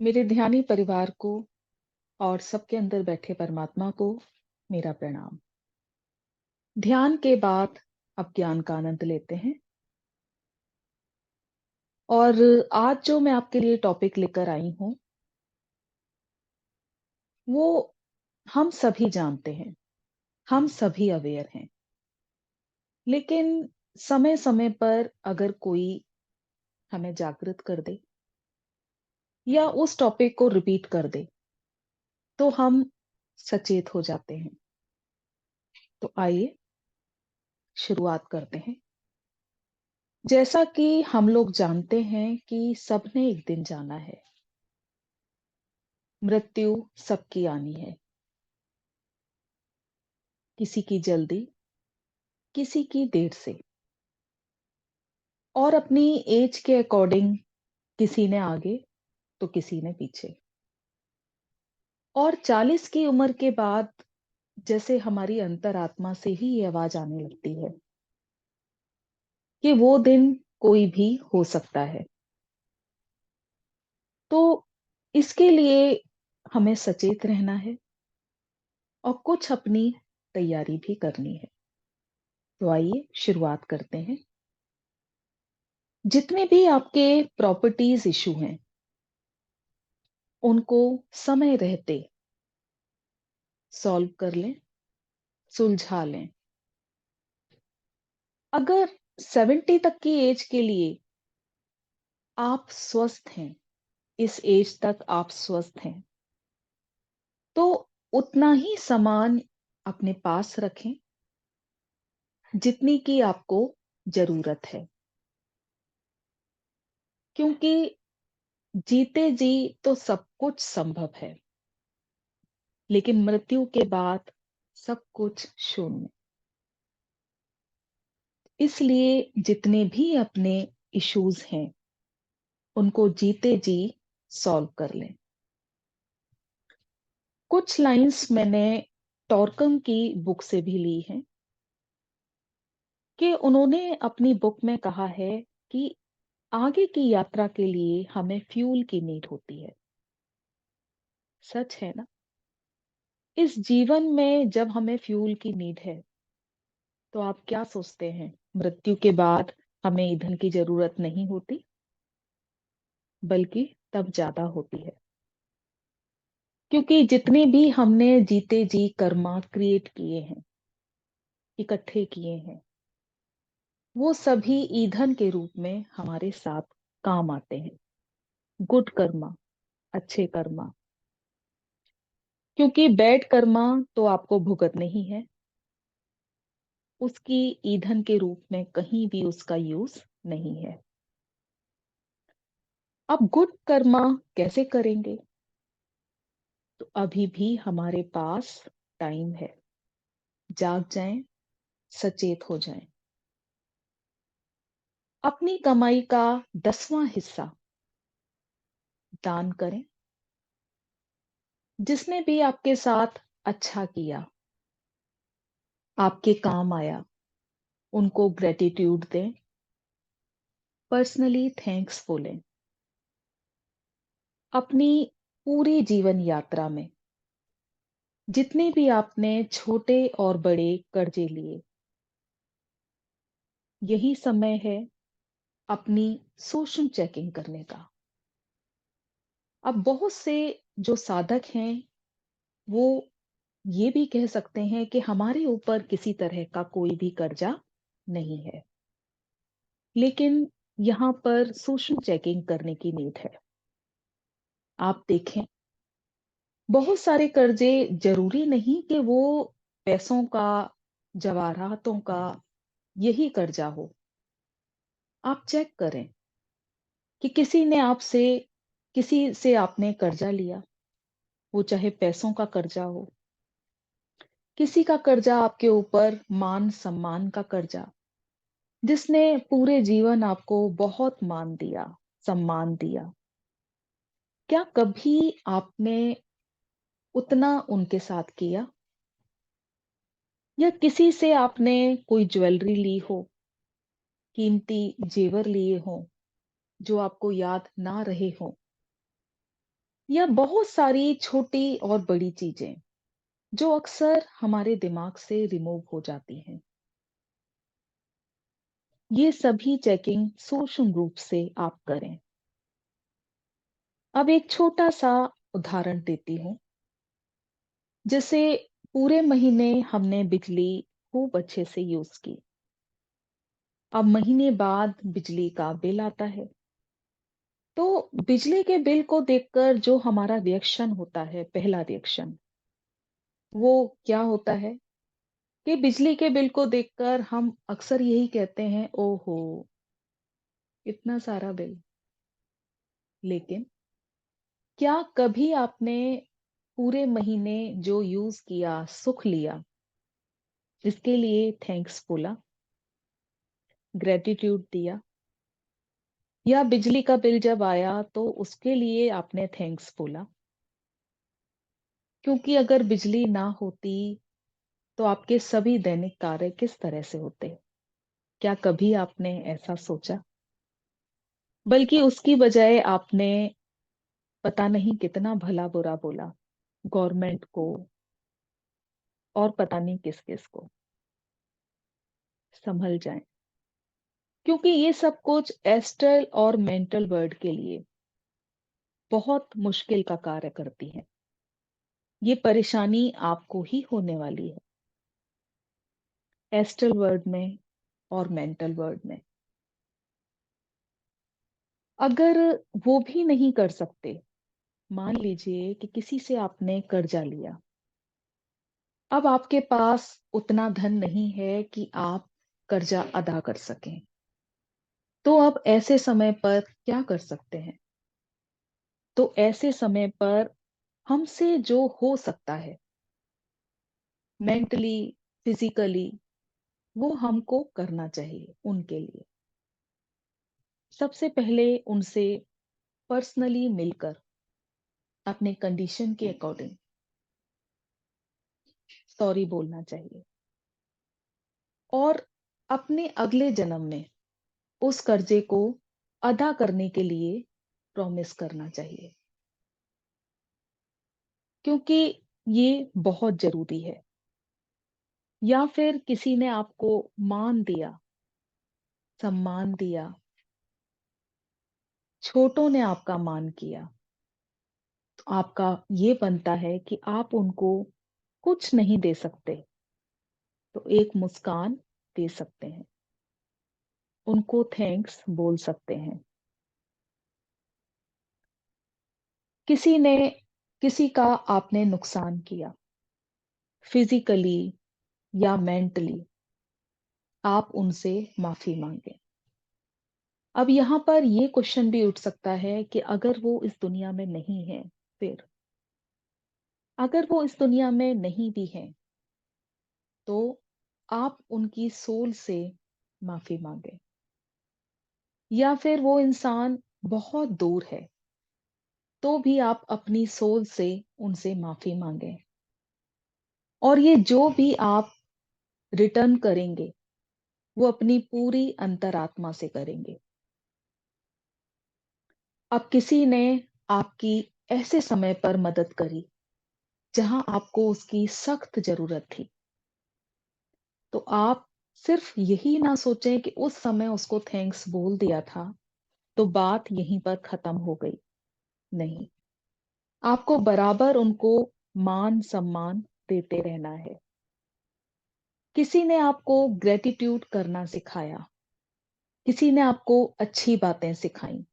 मेरे ध्यानी परिवार को और सबके अंदर बैठे परमात्मा को मेरा प्रणाम। ध्यान के बाद अब ज्ञान का आनंद लेते हैं और आज जो मैं आपके लिए टॉपिक लेकर आई हूँ, वो हम सभी जानते हैं, हम सभी अवेयर हैं। लेकिन समय-समय पर अगर कोई हमें जागृत कर दे या उस टॉपिक को रिपीट कर दे, तो हम सचेत हो जाते हैं। तो आइए शुरुआत करते हैं। जैसा कि हम लोग जानते हैं कि सबने एक दिन जाना है, मृत्यु सबकी आनी है। किसी की जल्दी, किसी की देर से और अपनी एज के अकॉर्डिंग किसी ने आगे तो किसी ने पीछे। और 40 की उम्र के बाद जैसे हमारी अंतरात्मा से ही ये आवाज आने लगती है कि वो दिन कोई भी हो सकता है। तो इसके लिए हमें सचेत रहना है और कुछ अपनी तैयारी भी करनी है। तो आइए शुरुआत करते हैं। जितने भी आपके प्रॉपर्टीज इशू हैं, उनको समय रहते सॉल्व कर लें, सुलझा लें। अगर 70 तक की एज के लिए आप स्वस्थ हैं, इस एज तक आप स्वस्थ हैं, तो उतना ही सामान अपने पास रखें जितनी की आपको जरूरत है। क्योंकि जीते जी तो सब कुछ संभव है, लेकिन मृत्यु के बाद सब कुछ शून्य। इसलिए जितने भी अपने इश्यूज हैं, उनको जीते जी सॉल्व कर लें। कुछ लाइंस मैंने टॉर्कम की बुक से भी ली हैं कि उन्होंने अपनी बुक में कहा है कि आगे की यात्रा के लिए हमें फ्यूल की नीड होती है। सच है ना? इस जीवन में जब हमें फ्यूल की नीड है, तो आप क्या सोचते हैं? मृत्यु के बाद हमें ईंधन की जरूरत नहीं होती, बल्कि तब ज्यादा होती है। क्योंकि जितने भी हमने जीते जी कर्मा क्रिएट किए हैं, इकट्ठे किए हैं, वो सभी ईंधन के रूप में हमारे साथ काम आते हैं। गुड कर्मा, अच्छे कर्मा। क्योंकि बैड कर्मा तो आपको भुगतने ही है, उसकी ईंधन के रूप में कहीं भी उसका यूज नहीं है। अब गुड कर्मा कैसे करेंगे? तो अभी भी हमारे पास टाइम है। जाग जाएं, सचेत हो जाएं। अपनी कमाई का 10वां हिस्सा दान करें। जिसने भी आपके साथ अच्छा किया, आपके काम आया, उनको ग्रेटिट्यूड दें, पर्सनली थैंक्स बोलें। अपनी पूरी जीवन यात्रा में जितने भी आपने छोटे और बड़े कर्जे लिए, यही समय है अपनी सूक्ष्म चेकिंग करने का। अब बहुत से जो साधक हैं, वो ये भी कह सकते हैं कि हमारे ऊपर किसी तरह का कोई भी कर्जा नहीं है। लेकिन यहाँ पर सूक्ष्म चेकिंग करने की नीड है। आप देखें, बहुत सारे कर्जे जरूरी नहीं कि वो पैसों का, जवाहरातों का यही कर्जा हो। आप चेक करें कि किसी से आपने कर्जा लिया, वो चाहे पैसों का कर्जा हो, किसी का कर्जा आपके ऊपर मान सम्मान का कर्जा, जिसने पूरे जीवन आपको बहुत मान दिया, सम्मान दिया। क्या कभी आपने उतना उनके साथ किया? या किसी से आपने कोई ज्वेलरी ली हो, कीमती जेवर लिए हो, जो आपको याद ना रहे हो, या बहुत सारी छोटी और बड़ी चीजें जो अक्सर हमारे दिमाग से रिमूव हो जाती हैं। ये सभी चेकिंग सूक्ष्म रूप से आप करें। अब एक छोटा सा उदाहरण देती हूँ। जैसे पूरे महीने हमने बिजली खूब अच्छे से यूज की। अब महीने बाद बिजली का बिल आता है। तो बिजली के बिल को देखकर जो हमारा रिएक्शन होता है, पहला रिएक्शन, वो क्या होता है कि बिजली के बिल को देखकर हम अक्सर यही कहते हैं, ओहो, इतना सारा बिल। लेकिन क्या कभी आपने पूरे महीने जो यूज किया, सुख लिया, इसके लिए थैंक्स बोला, ग्रेटिट्यूड दिया? या बिजली का बिल जब आया तो उसके लिए आपने थैंक्स बोला? क्योंकि अगर बिजली ना होती तो आपके सभी दैनिक कार्य किस तरह से होते? क्या कभी आपने ऐसा सोचा? बल्कि उसकी बजाय आपने पता नहीं कितना भला बुरा बोला, गवर्नमेंट को और पता नहीं किस किस को। संभल जाएं, क्योंकि ये सब कुछ एस्ट्रल और मेंटल वर्ल्ड के लिए बहुत मुश्किल का कार्य करती है। ये परेशानी आपको ही होने वाली है, एस्ट्रल वर्ल्ड में और मेंटल वर्ल्ड में। अगर वो भी नहीं कर सकते, मान लीजिए कि किसी से आपने कर्जा लिया। अब आपके पास उतना धन नहीं है कि आप कर्जा अदा कर सकें। तो अब ऐसे समय पर क्या कर सकते हैं? तो ऐसे समय पर हमसे जो हो सकता है, मेंटली, फिजिकली, वो हमको करना चाहिए उनके लिए। सबसे पहले उनसे पर्सनली मिलकर अपने कंडीशन के अकॉर्डिंग सॉरी बोलना चाहिए और अपने अगले जन्म में उस कर्जे को अदा करने के लिए प्रॉमिस करना चाहिए, क्योंकि ये बहुत जरूरी है। या फिर किसी ने आपको मान दिया, सम्मान दिया, छोटों ने आपका मान किया, तो आपका ये बनता है कि आप उनको कुछ नहीं दे सकते तो एक मुस्कान दे सकते हैं, उनको थैंक्स बोल सकते हैं। किसी ने किसी का आपने नुकसान किया, फिजिकली या मेंटली, आप उनसे माफी मांगे। अब यहाँ पर ये क्वेश्चन भी उठ सकता है कि अगर वो इस दुनिया में नहीं है, फिर अगर वो इस दुनिया में नहीं भी है तो आप उनकी सोल से माफी मांगे। या फिर वो इंसान बहुत दूर है तो भी आप अपनी सोल से उनसे माफी मांगे। और ये जो भी आप रिटर्न करेंगे वो अपनी पूरी अंतरात्मा से करेंगे। अब किसी ने आपकी ऐसे समय पर मदद करी जहां आपको उसकी सख्त जरूरत थी, तो आप सिर्फ यही ना सोचें कि उस समय उसको थैंक्स बोल दिया था तो बात यहीं पर खत्म हो गई। नहीं, आपको बराबर उनको मान सम्मान देते रहना है। किसी ने आपको ग्रेटिट्यूड करना सिखाया, किसी ने आपको अच्छी बातें सिखाई,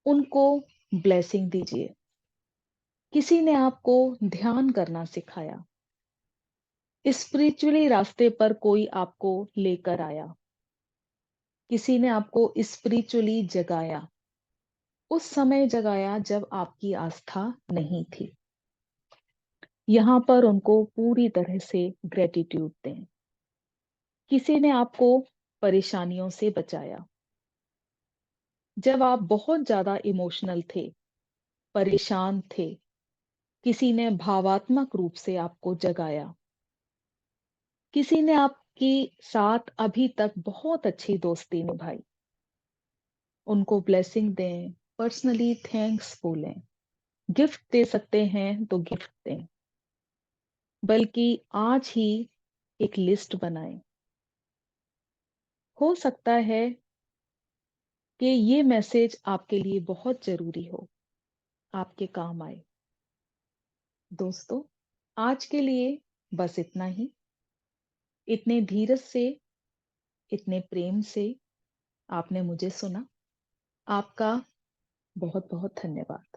उनको ब्लेसिंग दीजिए। किसी ने आपको ध्यान करना सिखाया, स्पिरिचुअली रास्ते पर कोई आपको लेकर आया, किसी ने आपको स्पिरिचुअली जगाया, उस समय जगाया जब आपकी आस्था नहीं थी। यहाँ पर उनको पूरी तरह से ग्रेटिट्यूड दें। किसी ने आपको परेशानियों से बचाया, जब आप बहुत ज्यादा इमोशनल थे, परेशान थे, किसी ने भावात्मक रूप से आपको जगाया। किसी ने आपकी साथ अभी तक बहुत अच्छी दोस्ती निभाई, उनको ब्लेसिंग दें, पर्सनली थैंक्स बोलें। गिफ्ट दे सकते हैं तो गिफ्ट दें, बल्कि आज ही एक लिस्ट बनाएं। हो सकता है कि ये मैसेज आपके लिए बहुत जरूरी हो, आपके काम आए। दोस्तों, आज के लिए बस इतना ही। इतने धीरज से, इतने प्रेम से आपने मुझे सुना। आपका बहुत बहुत धन्यवाद।